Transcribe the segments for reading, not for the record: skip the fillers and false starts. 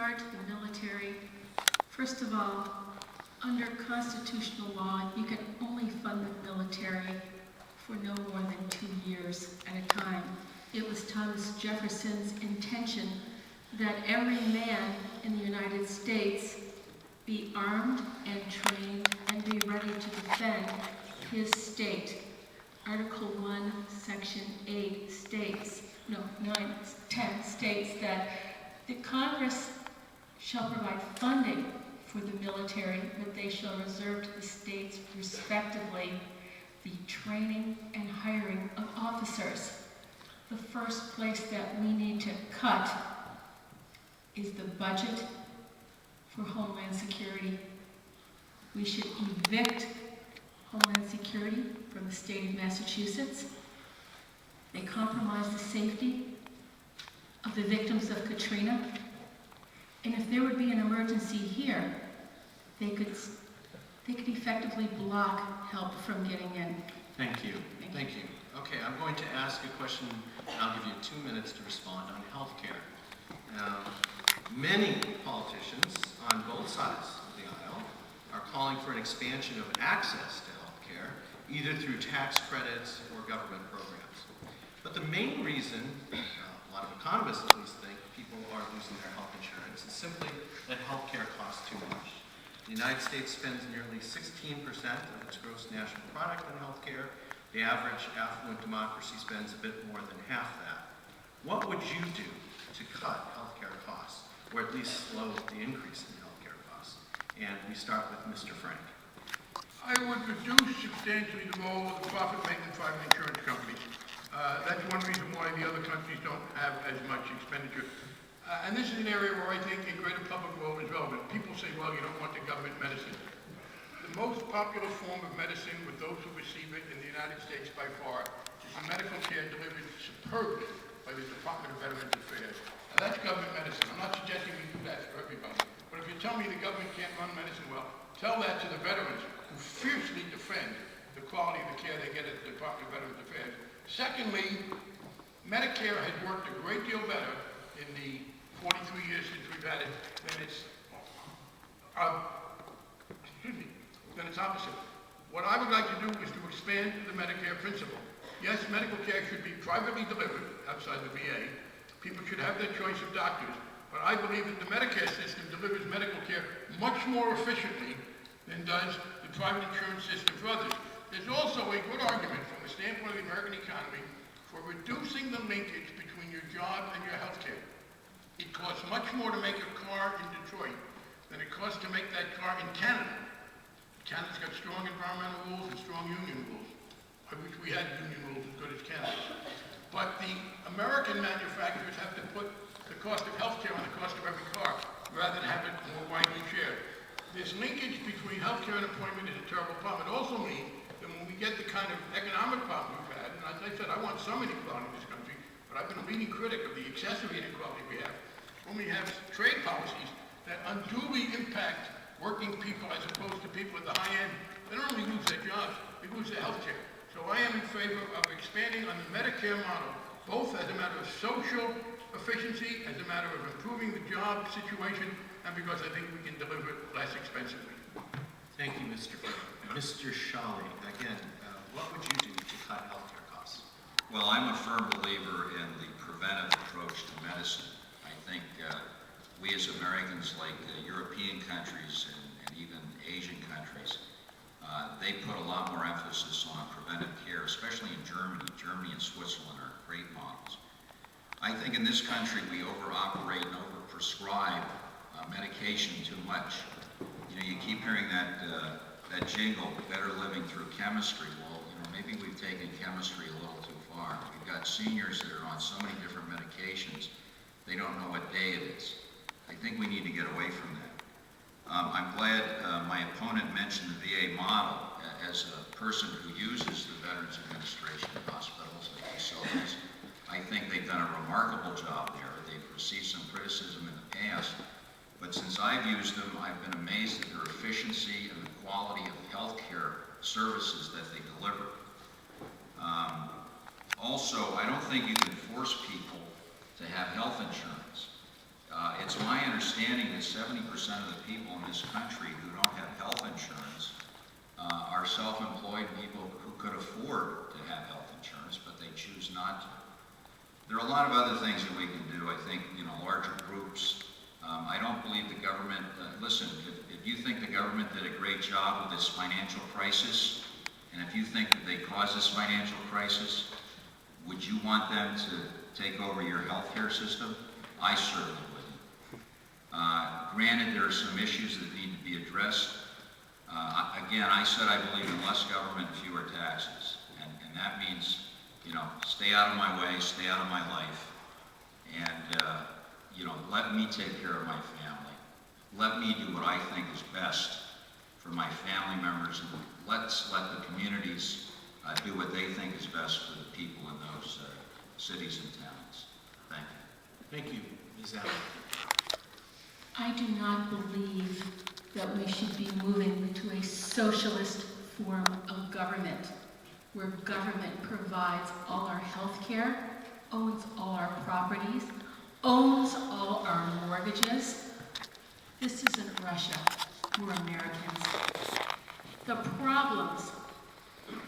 regard to the military, first of all, under constitutional law, you can only fund the military for no more than 2 years at a time. It was Thomas Jefferson's intention that every man in the United States be armed and trained and be ready to defend his state. Article 1, Section 8 states, no, 9, 10 states that the Congress shall provide funding for the military, but they shall reserve to the states respectively the training and hiring of officers. The first place that we need to cut is the budget for Homeland Security. We should evict Homeland Security from the state of Massachusetts. They compromise the safety of the victims of Katrina. And if there would be an emergency here, they could effectively block help from getting in. Thank you. Thank you. Okay, I'm going to ask a question, and I'll give you 2 minutes to respond on health care. Many politicians on both sides of the aisle are calling for an expansion of access to health care, either through tax credits or government programs. But the main reason, a lot of economists at least think, people are losing their health insurance is simply that health care costs too much. The United States spends nearly 16% of its gross national product on health care. The average affluent democracy spends a bit more than half that. What would you do to cut health care costs, or at least slow the increase in health care costs? And we start with Mr. Frank. I would reduce substantially the role of the profit-making private insurance companies. That's one reason why the other countries don't have as much expenditure. And this is an area where I think a greater public role is relevant. People say, well, you don't want the government medicine. The most popular form of medicine with those who receive it in the United States by far is the medical care delivered superbly by the Department of Veterans Affairs. Now that's government medicine. I'm not suggesting we do that for everybody. But if you tell me the government can't run medicine well, tell that to the veterans who fiercely defend the quality of the care they get at the Department of Veterans Affairs. Secondly, Medicare has worked a great deal better in the 43 years since we've had it than its opposite. What I would like to do is to expand the Medicare principle. Yes, medical care should be privately delivered outside the VA. People should have their choice of doctors. But I believe that the Medicare system delivers medical care much more efficiently than does the private insurance system for others. There's also a good argument from the standpoint of the American economy for reducing the linkage between your job and your health care. It costs much more to make a car in Detroit than it costs to make that car in Canada. Canada's got strong environmental rules and strong union rules. I wish we had union rules as good as Canada's. But the American manufacturers have to put the cost of health care on the cost of every car rather than have it more widely shared. This linkage between health care and employment is a terrible problem. It also means that when we get the kind of economic problem we've had, and as I said, I want some inequality in this country, but I've been a leading critic of the excessive inequality we have, when we have trade policies that unduly impact working people as opposed to people at the high end, they don't only lose their jobs, they lose their health care. So I am in favor of expanding on the Medicare model, both as a matter of social efficiency, as a matter of improving the job situation, and because I think we can deliver it less expensively. Thank you, Mr. Frank. Mr. Sholley, again, what would you do to cut healthcare costs? Well, I'm a firm believer in the preventive approach to medicine. I think we as Americans, like European countries and even Asian countries, they put a lot more emphasis on preventive care, especially in Germany. Germany and Switzerland are great models. I think in this country we over-operate and over-prescribe medication too much. You know, you keep hearing that jingle, better living through chemistry. Well, you know, maybe we've taken chemistry a little too far. We've got seniors that are on so many different medications, they don't know what day it is. I think we need to get away from that. I'm glad my opponent mentioned the VA model. As a person who uses the Veterans Administration hospitals and facilities, I think they've done a remarkable job there. They've received some criticism in the past, but since I've used them, I've been amazed at their efficiency and the quality of health care services that they deliver. Also, I don't think you can force people to have health insurance. It's my understanding understanding that 70% of the people in this country who don't have health insurance are self-employed people who could afford to have health insurance, but they choose not to. There are a lot of other things that we can do. I think, larger groups. I don't believe the government, listen, if you think the government did a great job with this financial crisis, and if you think that they caused this financial crisis, would you want them to take over your healthcare system? I certainly wouldn't. Granted, there are some issues that need to be addressed. Again, I said I believe in less government, fewer taxes. And that means, stay out of my way, stay out of my life. And, let me take care of my family. Let me do what I think is best for my family members. And let's let the communities do what they think is best for the people in those cities and towns. Thank you. Thank you, Ms. Allen. I do not believe that we should be moving to a socialist form of government, where government provides all our health care, owns all our properties, owns all our mortgages. This isn't Russia. We're Americans. The problems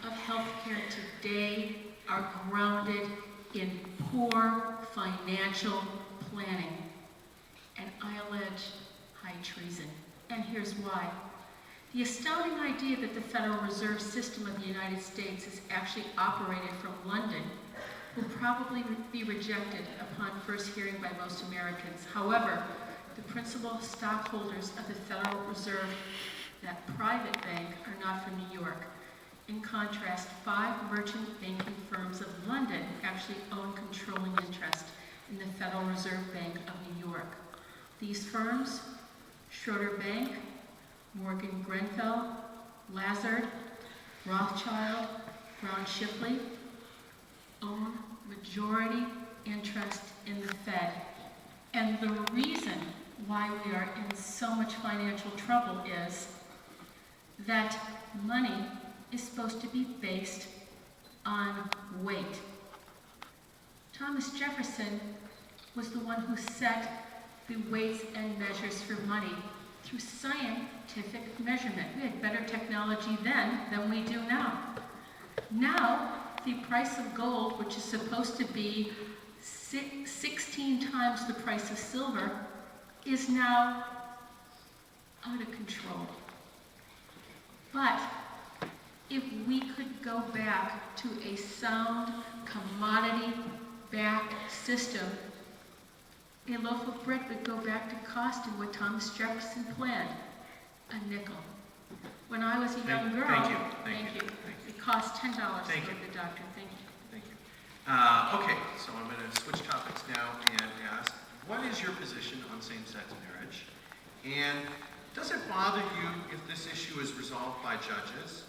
of healthcare today are grounded in poor financial planning. And I allege high treason. And here's why. The astounding idea that the Federal Reserve System of the United States is actually operated from London will probably be rejected upon first hearing by most Americans. However, the principal stockholders of the Federal Reserve, that private bank, are not from New York. In contrast, 5 merchant banking firms of London actually own controlling interest in the Federal Reserve Bank of New York. These firms, Schroeder Bank, Morgan Grenfell, Lazard, Rothschild, Brown Shipley, own majority interest in the Fed. And the reason why we are in so much financial trouble is that money is supposed to be based on weight. Thomas Jefferson was the one who set the weights and measures for money through scientific measurement. We had better technology then than we do now. Now, the price of gold, which is supposed to be 16 times the price of silver, is now out of control. But if we could go back to a sound commodity-backed system, a loaf of bread would go back to costing what Thomas Jefferson planned, a nickel. When I was a young girl, Thank you. it cost $10 to go Thank to you. the doctor. Thank you. Thank you. Okay, so I'm going to switch topics now and ask, what is your position on same-sex marriage? And does it bother you if this issue is resolved by judges?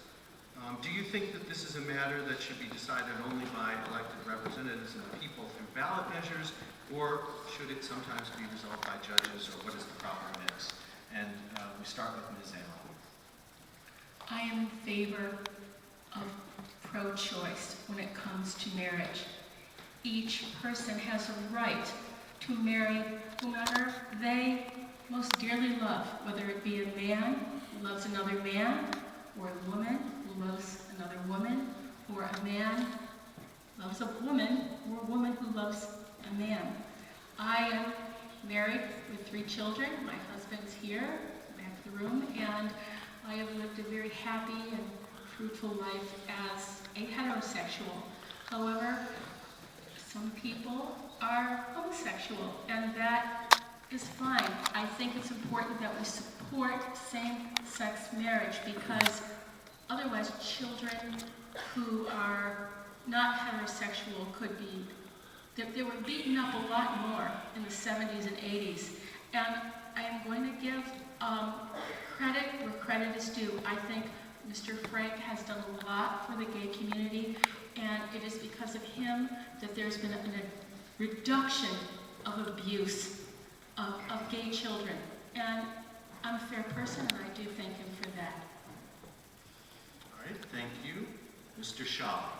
Do you think that this is a matter that should be decided only by elected representatives and the people through ballot measures, or should it sometimes be resolved by judges, or what is the proper mix? And we start with Ms. Allen. I am in favor of pro-choice when it comes to marriage. Each person has a right to marry whomever they most dearly love, whether it be a man who loves another man, or a woman who loves another woman, or a man loves a woman, or a woman who loves a man. I am married with 3 children. My husband's here, back of the room, and I have lived a very happy and fruitful life as a heterosexual. However, some people are homosexual, and that is fine. I think it's important that we support same-sex marriage, because otherwise children who are not heterosexual could be, they were beaten up a lot more in the 70s and 80s. And I am going to give credit where credit is due. I think Mr. Frank has done a lot for the gay community, and it is because of him that there's been a reduction of abuse of gay children. And I'm a fair person, and I do thank him for that. All right, thank you. Mr. Sholley.